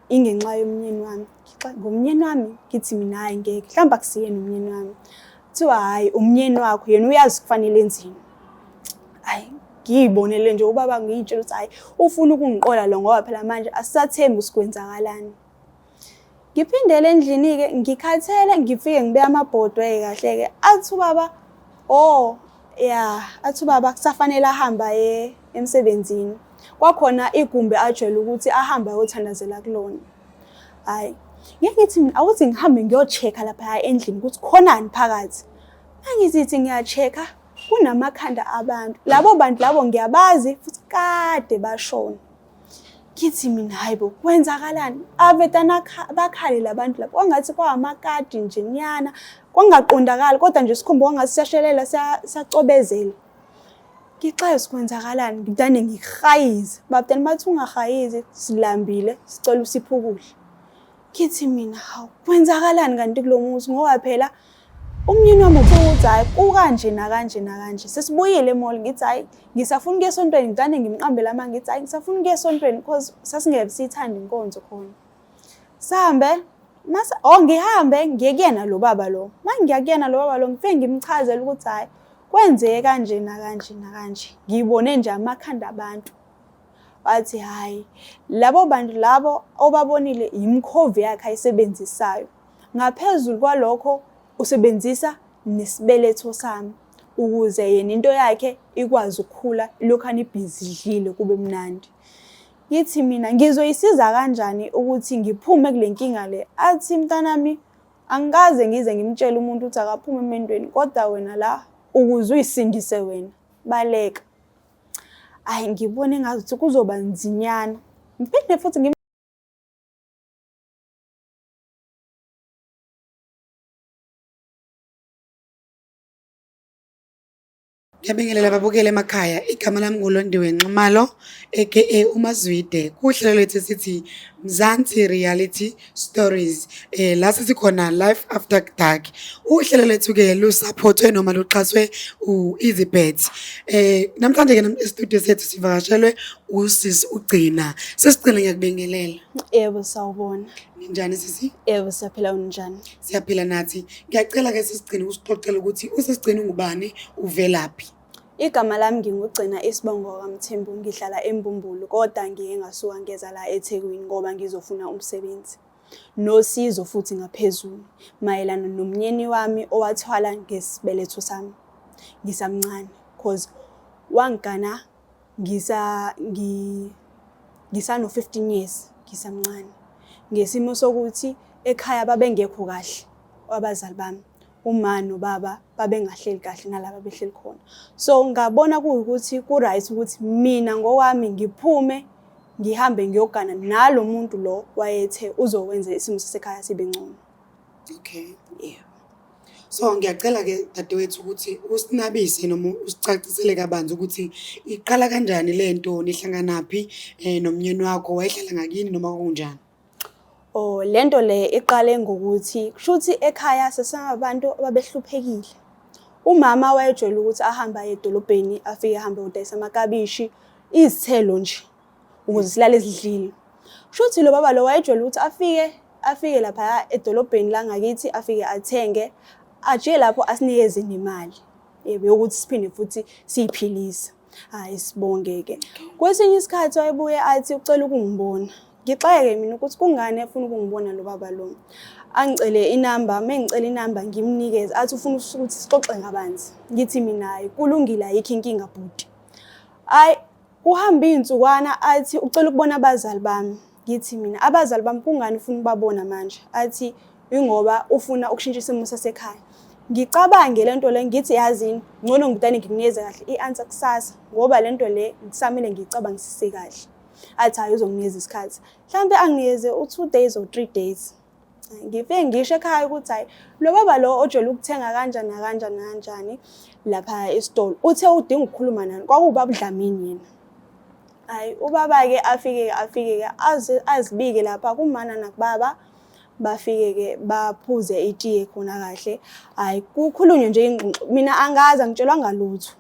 ingenxa yomnyeni wami. Ngomnyeni wami ngithi mina hayi ngeke mhlawumbe akusiyena umnyeni wami. Kuthiwa hayi umnyeni wakho yena uyazi kufanele enzini. Hayi ngiyibonele nje ubaba ngiyitshela ukuthi hayi ufuna ukungiqola lo ngoba phela manje asisathembi usikwenzakalani. Ngiphindele endlini ke ngikhathele ngifike ngibe amabhodwe kahle ke athi ubaba athi ubaba kusafanele ahamba emsebenzini. Kwakhona igumbi ajwayele ukuthi ahamba ayothandazela kulona. Hayi ngeke ngithi mina awuthi ngihambe ngiyochecka lapha endlini ukuthi khonani phakathi. Mangizithi ngiya-checka kunamakhanda abantu. Labo bantu labo ngiyabazi futhi kade bashona. Ngithi mina hayibo kwenzakalani? Avetana bakhali labantu lapho. Kwangathi kwamakadi nje nyana. Kwangaqondakala kodwa nje sikhumba kwangathi siyashelela siyacobezela. Ngixaye sikwenzakalani ngidane ngikhayize. Babutani bathi ungahayizi silambile sicela usiphe ukudla. Ngithi mina hawu kwenzakalani kanti kulomuzi ngoba phela umnyeni wami uthi hayi kukanje nakanje nakanje sesibuyile emall ngithi hayi ngisafuna ukuya esontweni ngidane ngimqambela manje ngithi hayi ngisafuna ukuya esontweni because sasingeke sithanda inkonzo khona. Sahambe mase ngihambe ngiye kuyena lo baba lo. Mangiya kuyena lo baba lo ngifike ngimchazela ukuthi hayi kwenzeke kanje nakanje nakanje. Ngibone nje amakhanda abantu. Wathi hayi labo bantu labo obabonile imkhovi yakhe ayisebenzisayo. Ngaphezulu kwalokho usebenzisa nesibeletho sami ukuze yena into yakhe ikwazi ukukhula lokhani ibhizi idlile kube mnandi. Ngithi mina ngizoyisiza kanjani ukuthi ngiphume kule nkinga le. Athi mntanami angikaze ngize ngimtshele umuntu ukuthi akaphume emendweni kodwa wena la ukuze uyisindise wena baleka. Hayi ngibone ngathi kuzoba nzinyana. Ngiphinde futhi Ngiyabingelela babukele emakhaya igama lami nguLondiwe Nxumalo aka uMazwide kuhlelo lethu sithi Mzansi Reality Stories la sikhona live after dark. Uhlelo lethu ke lusupportwe noma luxhaswe uEasyBet. Namhlanje ke e-studio sethu sivakashelwe usisi uGcina. Sesigcina ngiyakubingelela. Yebo sawubona. Ninjani sisi? Yebo siyaphila unjani? Siyaphila nathi. Ngiyacela ke sisigcina usixoxela ukuthi usisigcina ngubani uvelaphi. Igama lami ngingugcina Isibongo kaMthembu ngihlala eMbumbulu kodwa ngike ngasuka ngeza la eThekwini ngoba ngizofuna umsebenzi nosizo futhi ngaphezulu mayelana nomnyeni wami owathwala ngesibeletho sami ngisamncane because wangana ngisa no 15 years ngisamncane ngesimo sokuthi ekhaya babengekho kahle abazali bami uma nobaba babengahleli kahle nalabo behleli khona. So ngabona ukuthi ku right ukuthi mina ngokwami ngiphume ngihambe ngiyogana nalo muntu lo wayethe uzokwenza isimo sesekhaya sibe ngcono. Okay. Yeah. So ngiyacela ke dadewethu ukuthi usinabise noma usicacisele kabanzi ukuthi iqala kanjani lento nihlanganaphi nomnyeni wakho wayehlala ngakini noma kunjani? Lento le iqale ngokuthi kushuthi ekhaya sasabantu ababehluphekile. Umama wayejwayele ukuthi ahamba edolobheni afike ahambe udayisa amakabishi izithelo nje ukuze silale sidlile. Kushuthi lo baba lo wayejwayele ukuthi afike lapha edolobheni la ngakithi afike athenge aje lapho asinikeze nemali yokuthi siphinde futhi siyiphilise. Hayi sibongeke. Kwesinye isikhathi wayebuye athi ucela ukungibona. Ngixayeke mina ukuthi kungane efuna ukungibona lo baba lo. Angicele inamba, mengicela inamba ngimnikeze athi ufuna ukuthi sixoxe ngabanzi. Ngithi mina hayi kulungile ayikho inkinga bhuti. Hayi uhamba insukwana athi ucela ukubona abazali bami. Ngithi mina abazali bami kungane ufuna ukubabona manje. Athi ingoba ufuna ukushintsha isimo sasekhaya. Ngicabange lento le ngithi yazini ngcono ngidane ngikunikeze kahle i-answer kusasa ngoba lento le kusamele ngicabangisise kahle. Athi hayi uzonginikeza isikhathi. Mhlambe anginikeze u2 days or 3 days. Ngifike ngisho ekhaya ukuthi hayi lo baba lo ojwayele ukuthenga kanjani lapha esitolo. Uthe udinga ukukhuluma nani kwakubaba uDlamini yena. Hayi ubaba ke afike azibike lapha kumana nakubaba bafike ke baphuze itiye khona kahle. Hayi kukhulunywe nje ingxoxo mina angazi angitshelwa ngalutho.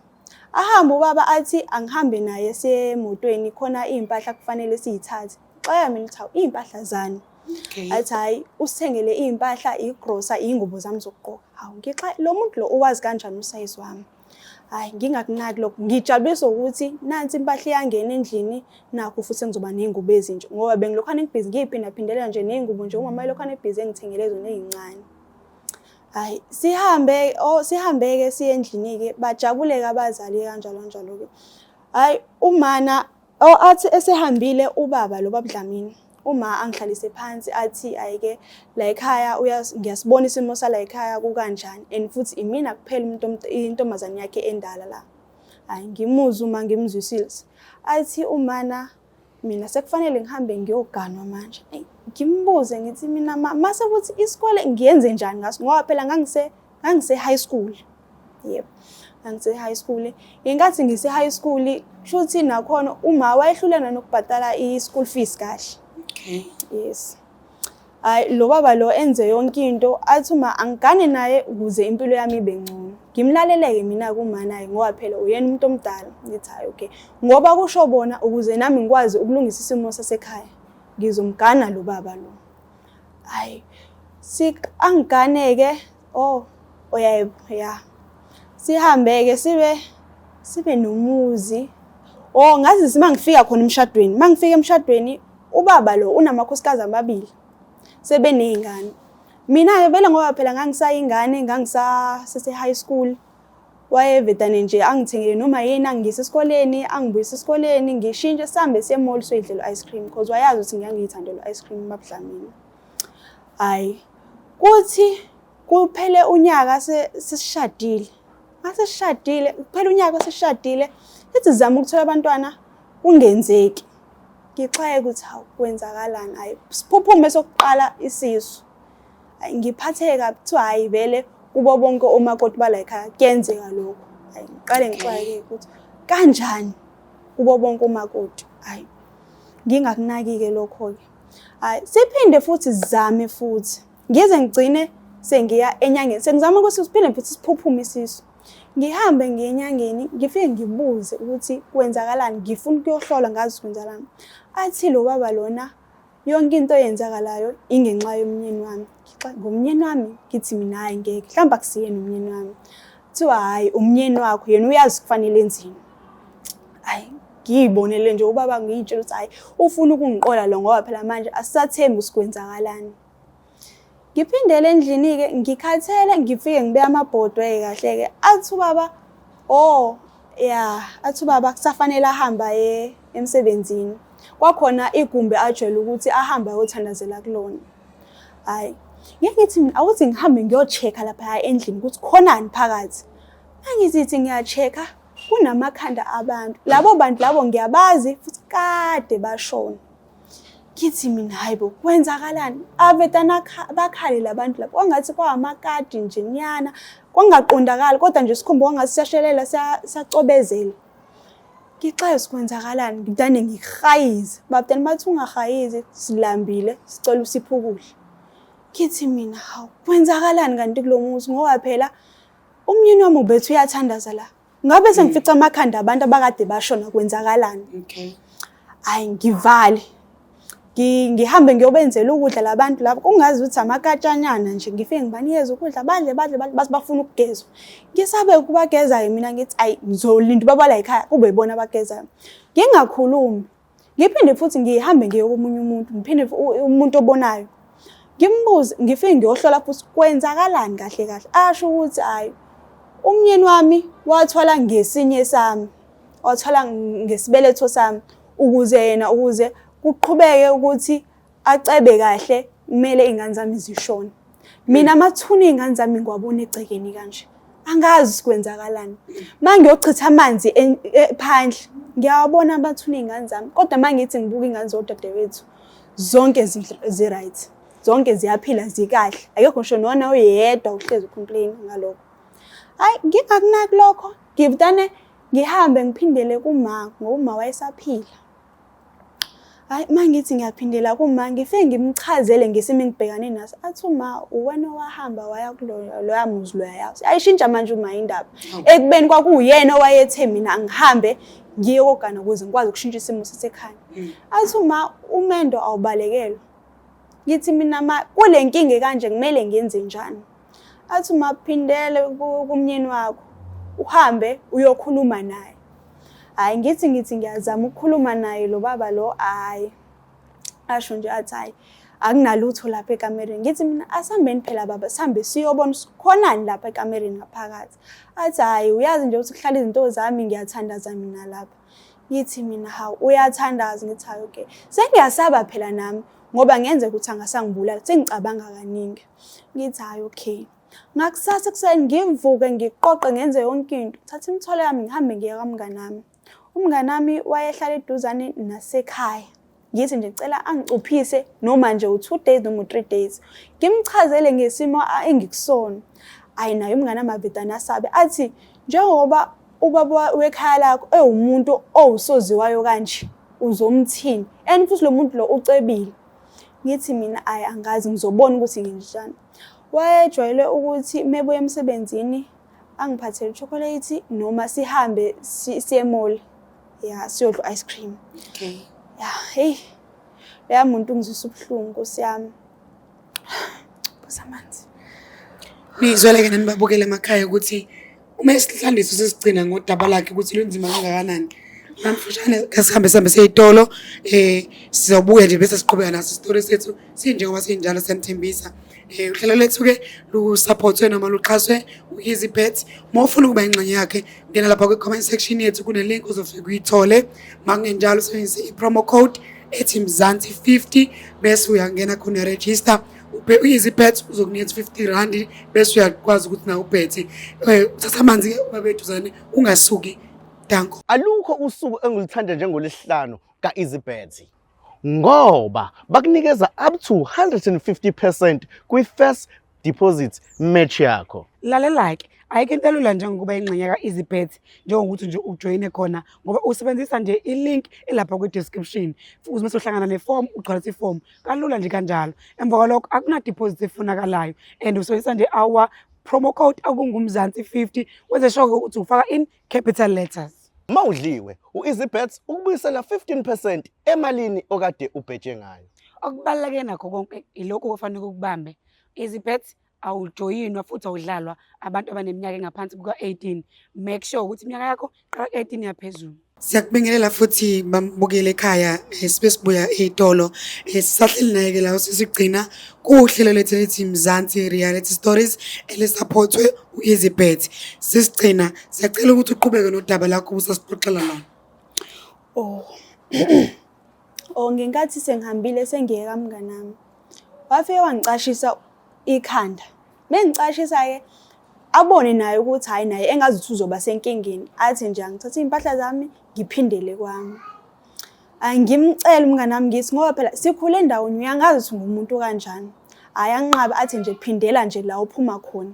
Ahamba ubaba athi angihambe naye semotweni khona impahla kufanele siyithathe. ngixaya mina ukuthi iy'mpahla zani. Athi hhayi usithengele iy'mpahla, igrosa, iy'ngubo zami zokugqoka. Hawu ngixaya lo muntu lo uwazi kanjani usayizi wami. Hhayi ngingakunaki lokho, ngijabuliswa ukuthi nansi impahla iyangena endlini nakho futhi sengizoba ney'ngubo ezintsha ngoba bengilokhane ngibhizi ngiy'phindaphindelela nje ney'ngubo nje umama elokhane ebhizi engithengele zona ey'ncane. Hhayi sihambe-ke siye endlini-ke bajabule-ke abazali kanjalo-ke. Hhayi umana athi esehambile ubaba lo baba Dlamini, uma angihlalise phansi athi hhayi-ke la ekhaya ngiyasibona isimo sala ekhaya kukanjani and futhi imina kuphela intombazane yakhe endala la. Hhayi ngimuzwa uma ngimzwisile. Athi umana mina sekufanele ngihambe ngiyoganwa manje. Ngimbuze ngithi mina mase ukuthi isikole ngiyenze njani ngaso ngoba phela ngangise high school. Yebo. Ngangise high school. Ngenkathi ngise high school shuthi nakhona uma wayehlulana nokubhadala i-school fees kahle. Okay. Yes. Hayi lo baba lo enze yonke into athi uma angigane naye ukuze impilo yami ibe ngcono. Ngimlaleleke mina kumanaye ngoba phela uyena umuntu omdala. Ngithi hayi okay. Ngoba kusho bona ukuze nami ngikwazi ukulungisa isimo sasekhaya. Ngizomgana lo baba lo. Hayi angigane-ke yebo ya. Sihambe-ke sibe nomuzi. Ngazi mangifika khona emshadweni. Mangifika emshadweni ubaba lo unamakhosikazi amabili. Sebeney'ngane. Mina-ke vele ngoba phela ngangisayingane ngangisase high school. Wayevedane nje angithengele noma yini angiyise esikoleni, angibuyise esikoleni, ngishintshe sihambe siye emall soyidlela ice cream because wayazi ukuthi ngiyangiyithandela ice cream baba Dlamini. Hayi kuthi kuphele unyaka sesishadile. Mase sishadile, kuphela unyaka sesishadile, sithi sizama ukuthola abantwana kungenzeki. Ngixaye ukuthi hawu kwenzakalani. Hayi siphuphume sokuqala isisu. Hayi ngiphatheke kabi kuthiwa hayi vele kubo bonke omakoti bala ekhaya kuyenzeka lokho. Hayi ngiqale ngixwaye ukuthi kanjani kubo bonke omakoti. Hayi ngingakunaki-ke lokho-ke. Hayi siphinde futhi sizame futhi ngize ngigcine sengiya enyangeni sengizama ukuthi siphinde futhi siphuphume isisu. Ngihambe ngiye enyangeni ngifike ngibuze ukuthi kwenzakalani, ngifuna ukuyohlola ngazi kwenzakalani. Athi lo baba lona yonke into eyenzakalayo ingenxa yomnyeni wami. Ngomnyeni wami ngithi mina hayi ngeke mhlawumbe akusiyena umnyeni wami. Kuthiwa hayi umnyeni wakho yena uyazi kufanele enzini. Hayi ngiyibonele nje ubaba ngiyitshela ukuthi hayi ufuna ukungiqola lo ngoba phela manje asisathembi usikwenzakalani. Ngiphindele endlini-ke ngikhathele ngifike ngibeke amabhodwe kahle-ke athi ubaba athi ubaba kusafanele ahamba emsebenzini. Kwakhona igumbi ajwayele ukuthi ahambe ayothandazela kulona. Hayi ngithi mina awuthi ngihambe ngiyochecka lapha endlini ukuthi khonani phakathi. Mangizithi ngiya-checka kunamakhanda abantu. Labo bantu labo ngiyabazi futhi kade bashona. Ngithi mina hayibo kwenzakalani? Avedana bakhali labantu lapho. Kwangathi kwamakadi nje nyana. Kwangaqondakali kodwa nje sikhumba kwangathi siyashelela siyacobezela. Ngixaye sikwenzakalani? Ngidane ngikuhayize. Babudani bathi ungahayizi silambile sicela usiphe ukudla. Ngithi mina hawu kwenzakalani kanti kulo muzi ngoba phela umnyeni wami ubethu uyathandaza la. Ngabe sengifica amakhanda abantu abakade bashona kwenzakalani? Okay. Hayi ngivale. Ngihambe ngiyobenzela ukudla labantu lapho kungazi ukuthi amakatshanyana nje ngifike ngibanikeze ukudla badle base bafuna ukugezwa. Ngisabe ukubageza mina ngithi ayi ngizolinda ubaba la ekhaya kube ibona abagezayo. Ngingakhulumi. Ngiphinde futhi ngihambe ngiyokomunye umuntu ngiphinde umuntu obonayo. Ngimbuze ngifike ngiyohlola futhi kwenzakalani kahle. Asho ukuthi hayi umnyeni wami wathola ngesinye sami. Wathola ngesibeletho sami ukuze kuqhubeke ukuthi acebe kahle kumele izingane zami zishone. Mina mathuna izingane zami ngiwabona egcekeni kanje. Angazi sikwenzakalani. Mangiyochitha amanzi phandle ngiyabona abathuna izingane zami kodwa mangithi ngibuka izingane zodadewethu zonke zi-right. Zonke ziyaphila zikahle. Akekho ngisho nona oyedwa uhlezi ucomplain ngalokho. Hayi ngingakunaki lokho ngivudane ngihambe ngiphindele kuma ngoba uma wayesaphila. Hayi mangithi ngiyaphindela kuma ngifike ngimchazele ngesimo engibhekane naso athi uma uwena wahamba waya loya muzi loyayazi ayishintsha manje uma indaba ekubeni kwakuyena owayethe mina angihambe ngiye kogana ukuze ngikwazi ukushintsha isimo sasekhaya athi uma umendo awubalekelwe ngithi mina kule nkinga kanje kumele ngenze njani athi uma phindele kumnyeni wakho uhambe uyokhuluma naye hayi ngithi ngiyazama ukukhuluma naye lo baba lo hayi asho nje athi hayi akunalutho lapha ekamereni ngithi mina asambeni phela baba sihambe siyobona khonani lapha ekamereni ngaphakathi athi hayi uyazi nje ukuthi kuhlala izinto zami ngiyathandaza mina lapha ngithi mina hawu uyathandaza ngithi hayi okay sengiyasaba phela nami ngoba ngenze ukuthi angasangibulala sengicabanga kaningi ngithi hayi okay ngakusasa kuseni ngivuke ngiqoqe ngenze yonke into thatha imithwalo yami ngihambe ngiye kamnganami umnganami wayehlala eduzane nasekhaya ngithi nje ngicela angicuphise noma nje u2 days noma u3 days ngimchazele ngesimo engikusona ayi naye umnganami avedana asabe athi njengoba ubaba wekhaya lakho ewumuntu owusoziwayo kanje uzomthini and futhi lo muntu lo ucebile ngithi mina ayi angazi ngizobona ukuthi nginjani wayejwayele ukuthi mebuye emsebenzini angiphathele chocolate noma sihambe siye mall ya siyodla ice cream okay ya hey leya muntu ngizisa ubuhlungu nkosiyami busamanzi nizweleke nani babukele emakhaya ukuthi uma isihlandiso sesigcina ngodaba lakhe ukuthi lunzima kangakanani mfashane kasihambe seyitolo sizobuya nje bese siqhubeka naso story sethu sinjengoba sinjalo senthembisa uhlelo lethu ke lu supportwe noma luxhaswe uEasy Bet mawufuna ukuba ingxenye yakhe ngena lapha kwi-comment section yethu kune link uzofika uyithole makungenjalo usebenzise i-promo code ethi Mzansi 50 bese uyangena khona register uEasy Bet uzokunika 50 rand bese uyakwazi ukuthi na ubethe uthatha amanzi babethuzane ungasuki danko alukho usuku engilithanda njengolesihlanu kaEasy Bet ngoba bakunikeza up to 150% kwi-first deposit match yakho. Lalela-ke ayike into elula njengokuba ingxenye kaEasy Bet njengokuthi nje ujoyine khona ngoba usebenzisa nje i-link elapha kwi-description futhi bese uhlangana neform ugcwalisa iform kalula nje kanjalo emva kwalokho akuna deposit efunakalayo and usebenzisa nje our promo code okungumzansi 50 wenze sure ukuthi ufaka in capital letters. Mawudliwe uEasy Bet ukubuyisela 15% emalini okade ubheje ngayo. Okubaluleke nakho konke ilokho kufanele ukubambe. Easy Bet awujoyinwa futhi awudlalwa abantu abaneminyaka engaphansi kuka-18. Make sure ukuthi iminyaka yakho qala 18 yaphezulu. Siyakubingelela futhi bambukele ekhaya sibuya ezitolo sisahleli naye ke la sisigcina kuhlelo lethu lithi Mzansi Reality Stories elisupportwe uEasy Bet sisigcina siyacela ukuthi uqhubeke nodaba lakho usasixoxela lona. Ngenkathi sengihambile sengiye kamnganami wafike wangicashisa ikhanda mengicashisa ke abone naye ukuthi hayi naye engazithi uzoba senkingeni athi nje angithatha impahla zami ngiphindele kwami angimcela umnganami ngithi ngoba phela sikhule endawoni uyangazi ukuthi ngumuntu kanjani ayanqaba athi nje phindela nje la uphuma khona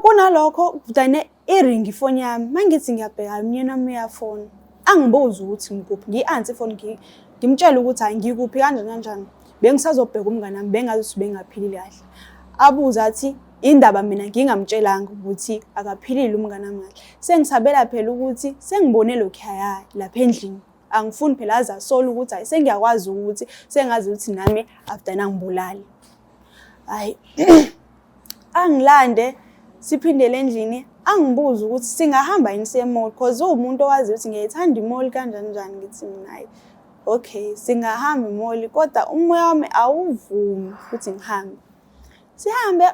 kunalokho kudane iring ifoni yami mangithi ngiyabheka umnyeni wami uyafona angibuza ukuthi ngikuphi ngi-answer phone ngimtshela ukuthi hayi ngikuphi kanjani bengisazobheka umnganami bengazi ukuthi bengaphilile kahle abuza athi indaba mina ngingamtshelanga ukuthi akaphilile umnganami kahle sengisabela phela ukuthi sengibone lokhaya lapha endlini angifuni phela azasola ukuthi hayi sengiyakwazi ukuthi sengazi ukuthi nami after nangibulali hayi angilande siphindele endlini angibuza ukuthi singahamba yini siye mall because umuntu owazi ukuthi ngiyayithanda imall kanjani ngithi mina hayi okay singahamba imall kodwa umoya wami awuvumi ukuthi ngihambe sihambe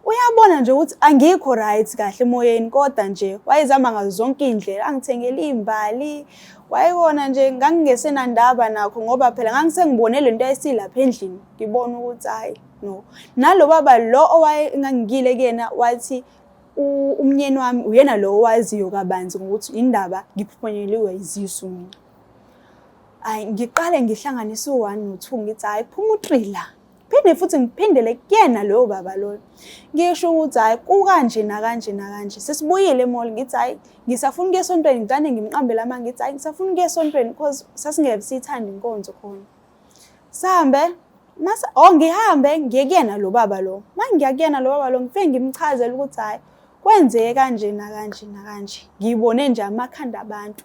uyabona nje ukuthi angikho right kahle emoyeni kodwa nje wayezama ngazo zonke indlela angithengele imbali wayekona nje ngangingesenandaba nakho ngoba phela ngangisengibone lento eyisilapha endlini ngibona ukuthi hayi no nalo baba lo owayengangikile kuyena wathi umnyeni wami uyena lo owaziyo kabanzi ukuthi indaba ngiphunyeliwe izisu mina hayi ngiqale ngihlanganisa u1 no2 ngithi hayi phuma u3 la ngiphinde futhi ngiphindele kuyena loyo baba loyo ngisho ukuthi hayi kukanje nakanje nakanje sesibuyile emall ngithi hayi ngisafuna ukuya esontweni ngidane ngimqambela ama ngithi hayi ngisafuna ukuya esontweni because sasingeke sithanda inkonzo khona sihambe ngihambe ngiye kuyena lo baba lo mangiya kuyena lo baba lo ngifike ngimchazela ukuthi hayi kwenzeke kanje nakanje nakanje ngibone nje amakhanda abantu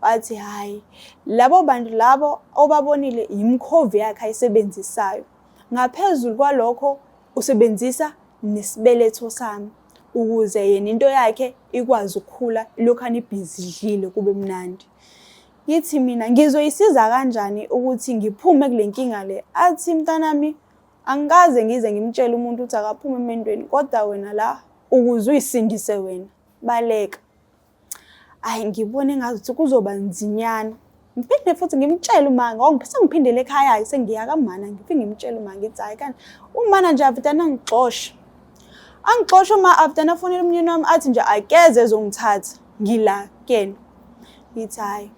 wathi hayi labo bantu labo obabonile imkhovi yakhe ayisebenzisayo ngaphezulu kwalokho usebenzisa nesibeletho sami ukuze yena into yakhe ikwazi ukukhula lokhani ibhizi kube mnandi yithi mina ngizoyisiza kanjani ukuthi ngiphume kule nkinga le athi mntanami angikaze ngize ngimtshela umuntu ukuthi akaphume emendweni kodwa wena la ukuze uyisindise wena baleka ayi ngibone ngathi kuzoba nzinyana ngiphinde futhi ngimtshela umanga ngiphethe ngiphindele ekhaya sengiya kamana ngifike ngimtshela umanga ngithi hayi kanti umana nje afitana angixosha uma afitana fonela umnyeni wami athi nje akeze ezongithatha ngila kena ngithi hayi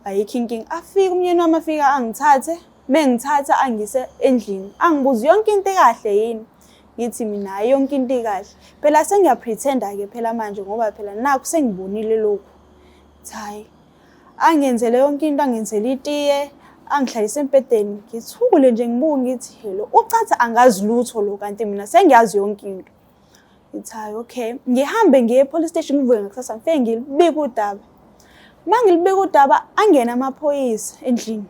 ayikho inkinga afika umnyeni wami afika angithathe mengithatha angise endlini angibuza yonke into kahle yini ngithi mina yonke into kahle phela sengiyapretenda ke phela manje ngoba phela nakho sengibonile lokho hayi angenzele yonke into angenzele itiye angihlalise empedeni ngithule nje ngibuka ngithi hello ucatha angazi lutho lo kanti mina sengiyazi yonke into ngithi hayi okay ngihambe ngiye police station ngivuke ngakusasa ngifike ngilibika udaba mangilibika udaba angena amaphoyisa endlini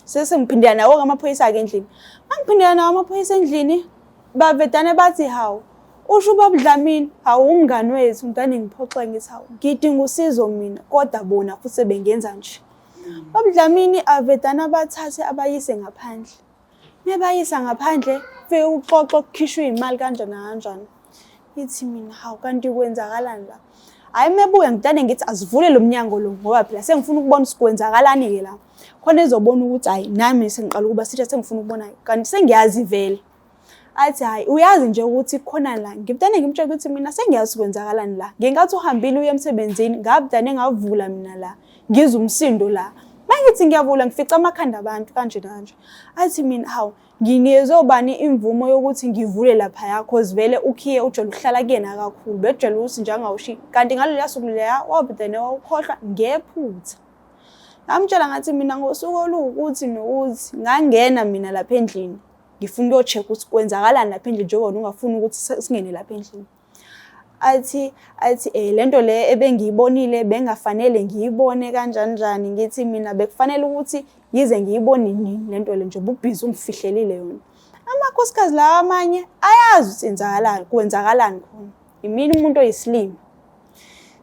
sesengiphindela nawo amaphoyisa ake endlini mangiphindela nawo amaphoyisa endlini bavedane bathi hawu usho ubaba Dlamini hawu umngani wethu ngane ngiphoxe ngithi hawu ngidinga usizo mina kodwa bona futhi bengenza nje baba Dlamini avedana bathathe abayise ngaphandle nebayisa ngaphandle fike uxoxo kukhishwa imali kanjani kanjani ithi mina hawu kanti kwenzakalani la hayi mebuya ngidane ngithi asivule lo mnyango lo ngoba phela sengifuna ukubona sikwenzakalani ke la khona ezobona ukuthi hayi nami sengiqala ukuba sithi sengifuna ukubona kanti sengiyazi vele athi hayi uyazi nje ukuthi khona la ngibudane ngimtshela ukuthi mina sengiyazi kwenzakalani la ngengathi uhambile uye emsebenzini ngabudane ngavula mina la ngizwe umsindo la mangithi ngiyavula ngifica amakhanda abantu kanje kanje athi mina hawu nginezobani imvumo yokuthi ngivule lapha yakho zivele ukhiye ujolo ukuhlala kuyena kakhulu bejela ukuthi nje angawushi kanti ngalolu suku leya wabudane wawukhohlwa ngephutha ngamtshela ngathi mina ngosuku olukuthi nokuthi ngangena mina lapha endlini ngifuna ukuyocheck ukuthi kwenzakalani lapha endlini njengoba ungafuni ukuthi singene lapha endlini athi lento le ebengiyibonile bengafanele ngiyibone kanjani ngithi mina bekufanele ukuthi yize ngiyibone nini lento le nje ubhizi ungifihlelile yona amakhosikazi lawa amanye ayazi ukuthi kwenzakalani khona imini umuntu oyisilimo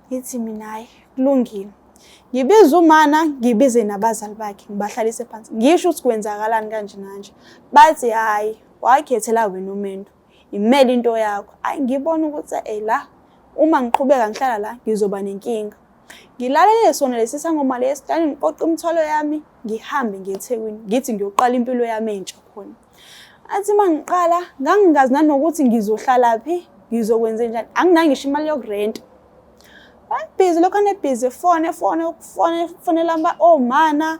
ngithi mina hayi kulungile ngibiza umana ngibize nabazali bakhe ngibahlalise phansi ngisho ukuthi kwenzakalani kanje nanje bathi hayi wakhethela wena umendo imeli into yakho ayi ngibona ukuthi la uma ngiqhubeka ngihlala la ngizoba nenkinga ngilalele sona lesi sangoma lesitani ngiqoqa umthwalo yami ngihambe ngeThekwini ngithi ngiyoqala impilo yami entsha khona athi mangiqala ngangingazi nanokuthi ngizohlala phi ngizokwenza njani anginangisho imali yokurent busy lokho nebusy fonela omana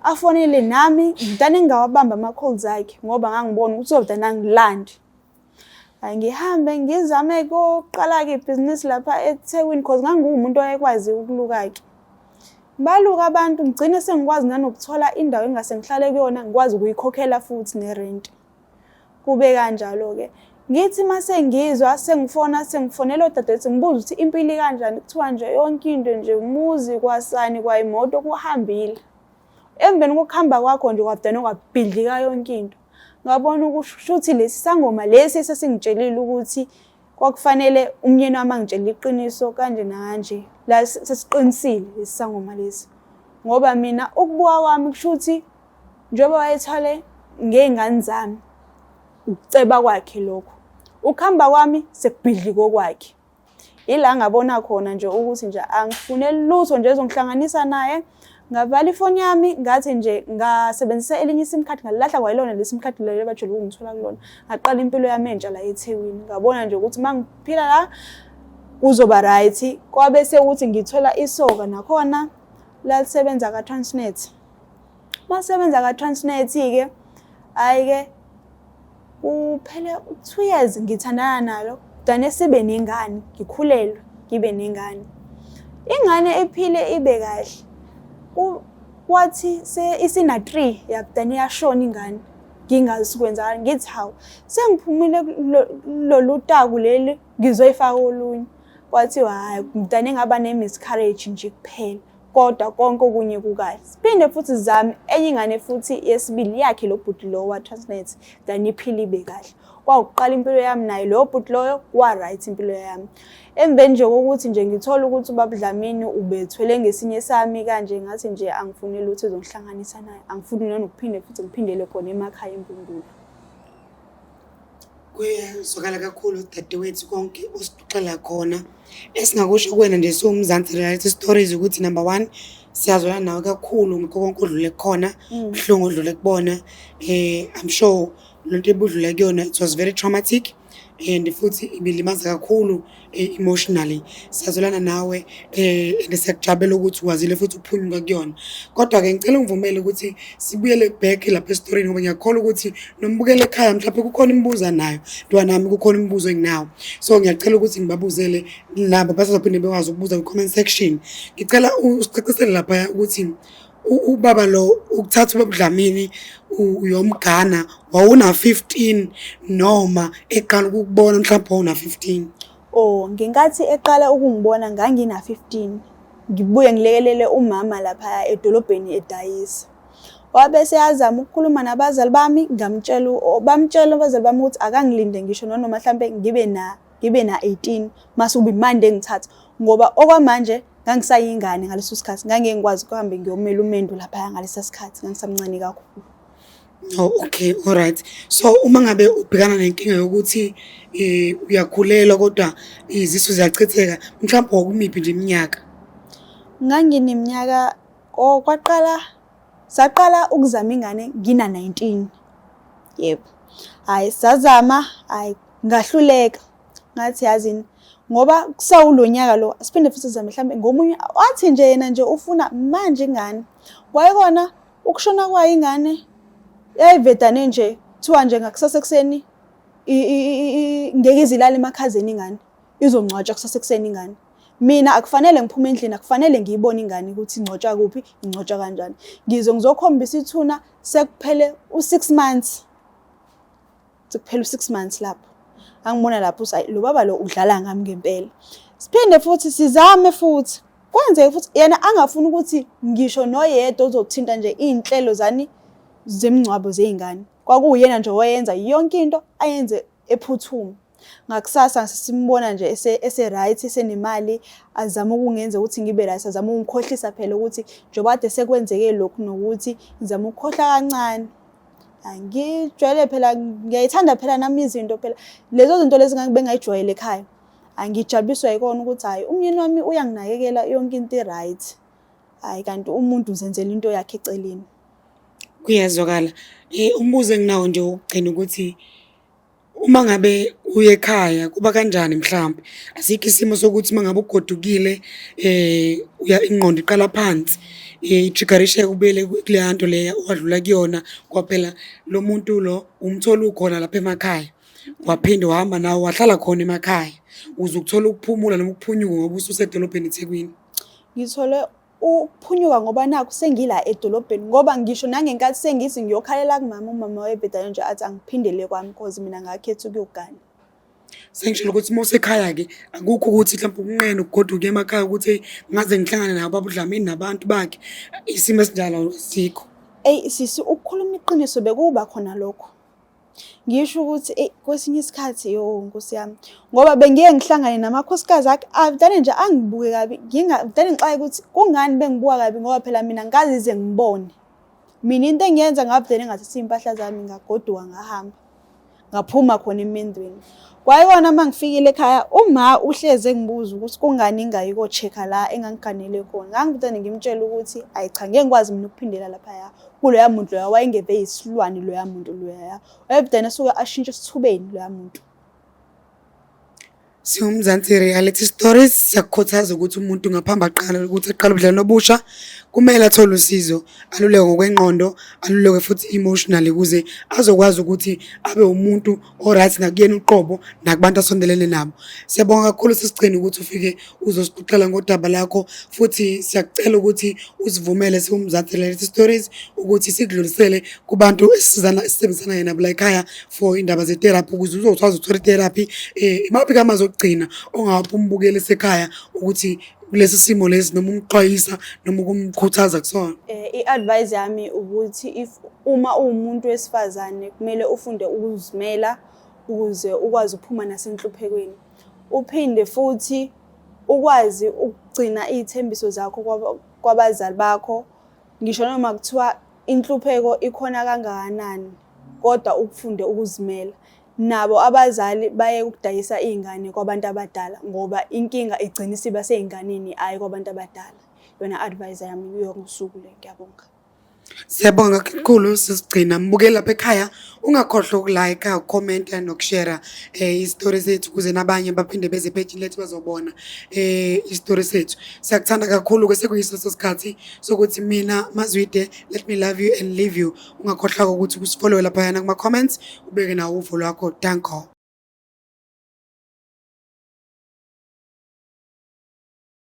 afonele nami ngidane ngawabamba ama calls akhe ngoba ngangibona ukuthi uzodana ngilandi ngihambe ngizame koqala ke business lapha eThekwini because ngangumuntu oyekwazi ukuluka ke baluka abantu ngigcine sengikwazi nanokuthola indawo engase ngihlale kuyona ngikwazi ukuyikhokhela futhi nerent kube kanjalo ke ngithi mase ngizwa sengifonela odadewethu ngibuza ukuthi impilo kanjani kuthiwa nje yonke into nje umuzi kwasani kwayimoto kuhambile emveni kokuhamba kwakho nje kwabudana kwabhidlika yonke into ngabona ukuthi lesi sangoma lesi sesingitshelile ukuthi kwakufanele umnyeni wami angitshela iqiniso kanje nanje la sesiqinisile lesi sangoma lesi ngoba mina ukubuka kwami kushuthi njengoba wayethale ngezingane zami ukuceba kwakhe lokho ukuhamba kwami sekubhidliko kwakhe ila ngabona khona nje ukuthi nje angifuneli lutho nje ezongihlanganisa naye ngavala ifoni yami ngathi nje ngasebenzisa elinye iSIM card ngalahla kwayilona leSIM card lelo bajule ukungithola kulona ngaqala impilo yami entsha la eThekwini ngabona nje ukuthi mangiphila la kuzoba right kwabe sekuthi ngithola isoka nakhona la lisebenza ka Transnet masebenza ka Transnet ke hayi ke Kuphela 2 years ngithandana nalo, dane sibe nengane, ngikhulelwe, ngibe nengane. Ingane ephile ibe kahle. Kwathi isina 3 yabudane yashona ingane. Ngingazi ukwenzani, ngithi hawu sengiphumile lolu taku leli ngizoyifaka olunye. Kwathiwa hayi ngidane ngaba ne-miscarriage nje kuphela, kodwa konke okunye kukahle. Siphinde futhi zami enye ingane futhi yesibili yakhe lo bhuti lo wa-Transnet, dane iphile ibe kahle. Kwawuqala impilo yami naye lo bhuti loyo wa-right impilo yami. Emveni nje kokuthi nje ngithola ukuthi uBaba Dlamini ubethwele ngesinye sami kanje, ngathi nje angifuni lutho ezongihlanganisa naye, angifuni nokuphinde futhi ngiphindele khona emakhaya eMbundulo. Kuyazwakala kakhulu dadewethu konke osixoxela khona. Esingakusho kuwena nje siwuMzansi Reality Stories ukuthi number 1 siyazwela nawe kakhulu ngakho konke odlule khona, ubuhlungu odlule kubona. I'm sure lonto ebudlule kuyona it was very traumatic and futhi ibilimaza kakhulu emotionally. Siyazwelana nawe and siyakujabula ukuthi wazile futhi uphunyuka kuyona. Kodwa ke ngicela ungivumele ukuthi sibuyele back lapha estorini ngoba ngiyakholwa ukuthi nombukele ekhaya mhlawumbe kukhona imibuzo nayo. Ntwana nami kukhona imibuzo enginawo. So ngiyacela ukuthi ngibabuzele nabo basazophinde bekwazi ukubuza ku comment section. Ngicela usicacisele lapha ukuthi ubaba lo ukuthatha uBaba Dlamini uyomgana wawuna 15 noma eqala ukubona mhlawumbe wawuna 15. Ngingathi eqala ukungibona ngangina 15. Ngibuye ngilekelele umama lapha edolobheni edayisa. Wabese yazama ukukhuluma nabazali bami, bamtshela abazali bami ukuthi akangilinde ngisho noma mhlawumbe ngibe na 18 mase ube imande engithatha, ngoba okwamanje ngangisayingane ngaleso sikhathi, ngangeke ngikwazi ukuhambe ngiyomela umendo lapha ngalesa sikhathi, ngangisamncane kakhulu. Okay, all right. So uma ngabe ubhekana nenkinga yokuthi uyakhulelwa kodwa izisu ziyachitheka, mhlawumbe wakumiphi nje iminyaka? Ngangineminyaka saqala ukuzama ingane ngina 19. Yebo. Hayi sazama, hayi ngahluleka. Ngathi yazini ngoba kusawulonyaka lo siphinde futhi sizame mhlambe ngomunye wathi nje yena nje ufuna manje ingane. Wayekona ukushona kwayo ingane yayivedane nje kuthiwa nje ngakusasa ekseni ngeke izilala emakhazeni ingane izongcwatshwa kusasa ekseni ingane. Mina akufanele ngiphume endlini, akufanele ngiyibone ingane ukuthi ingcwatshwa kuphi, ingcwatshwa kanjani. Ngizokhombisa ithuna sekuphele u6 months. Sekuphele u6 months lapho. Angibona lapho lo baba lo udlala ngami ngempela. Siphinde futhi sizame futhi kwenzeke futhi yena angafuni ukuthi ngisho noyedwa ozothinta nje inhlelo zani zemngcwabo zeingane. Kwakuyena nje oyenza yonke into ayenze ephuthuma. Ngakusasa simbona nje ese right, esenemali, azama ukungenza ukuthi ngibe right, azama ukungikhohlisa phela ukuthi njoba kade sekwenzeke lokhu nokuthi ngizama ukukhohla kancane. Angijwayele phela, ngiyayithanda phela nami izinto phela lezo zinto lezi ngangibengayijwayele ekhaya. Angijabuswa yikona ukuthi hayi umyeni wami uyanginakekela yonke into right. Hayi kanti umuntu uzenzela into yakhe eceleni. Kuyazwakala. Umbuzo enginawo nje ukugcina ukuthi uma ngabe uye ekhaya kuba kanjani mhlawumbe? Asikho isimo sokuthi mangabe ugodukile uya ingqondo iqala phansi. Itriggerishe kubele kuleya nto leya wadlula kuyona kwaphela lo muntu lo umthola ukhona lapha emakhaya. Waphinde wahamba nawe wahlala khona emakhaya. Uzukuthola ukuphumula noma ukuphunyuka ngoba ususedolobheni eThekwini. Ngithole ukuphunyuka ngoba nakho sengila edolobheni, ngoba ngisho nangenkathi sengithi ngiyokhalela kumama, umama wayebhedane nje athi angiphindele kwami because mina ngakhetha ukuyogana. Sengishilo ukuthi mosekhaya ke akukho ukuthi mhlawumbe ukunqena ukugoduka emakhaya ukuthi ngaze ngihlangane nabo uBaba Dlamini nabantu bakhe, isimo esinjalo sikho. Sisi ukukhuluma iqiniso bekuba khona lokho. Ngisho ukuthi kwesinye isikhathi Nkosi yami, ngoba bengiye ngihlangane namakhosikazi akhe avudane nje angibuke kabi, ngingavudane ngixaye ukuthi kungani bengibuka kabi ngoba phela mina ngazize ngibone. Mina into engiyenza ngavudane ngathatha impahla zami ngagoduka ngahamba. Ngaphuma khona emendweni. Kwayona mangifikile ekhaya uma uhleze ngibuza ukuthi kungani ingayiko checka la engangiganele khona. Ngangivudane ngimtshela ukuthi ayi cha ngeke ngikwazi mina ukuphindela lapha ya. Kuloya muntu loya wayengeve isilwane loya muntu loya. Wayebudane suka ashintshe isithubeni loya muntu. Siwumzansi Reality Stories siyakukhuthaza ukuthi umuntu ngaphambi aqala ukuthi aqale ubudlelwano obusha kumele athole usizo, aluleke ngokwengqondo, aluleke futhi emotionally ukuze azokwazi ukuthi abe umuntu oright nakuyena uqobo nakubantu asondelene nabo. Siyabonga kakhulu sisigcina ukuthi ufike uzosixoxela ngodaba lakho futhi siyakucela ukuthi usivumele siwumzansi Reality Stories ukuthi sikudlulisele kubantu esisebenzisana yena la ekhaya for indaba ze-therapy ukuze uzokwazi ukuthola i-therapy. Imaphi amazwi okugcina ongawaphi umbukeli esekhaya ukuthi kulesi simo lesi noma umxwayisa noma ukumkhuthaza kusona? I-advice yami ukuthi uma uwumuntu wesifazane kumele ufunde ukuzimela ukuze ukwazi ukuphuma nasenhluphekweni. Uphinde futhi ukwazi ukugcina izithembiso zakho kwabazali bakho. Ngisho noma kuthiwa inhlupheko ikhona kangakanani kodwa ukufunde ukuzimela. Nabo abazali baye ukudayisa izingane kwabantu abadala ngoba inkinga igcina isiba seyinganeni ayi kwabantu abadala. Yona advice yami kuyo ngosuku le. Ngiyabonga. Siyabonga kakhulu sisigcina mbukeli lapha ekhaya ungakhohlwa ukulike, ucomment nokushare i-story sethu ukuze nabanye baphinde beze page lethu bazobona i-story sethu. Siyakuthanda kakhulu ke sekuyiso sikhathi sokuthi mina Mazwide, let me love you and leave you. Ungakhohlwa ukuthi usifollow lapha yana kuma comments ubeke nawo uvo lwakho. Danko.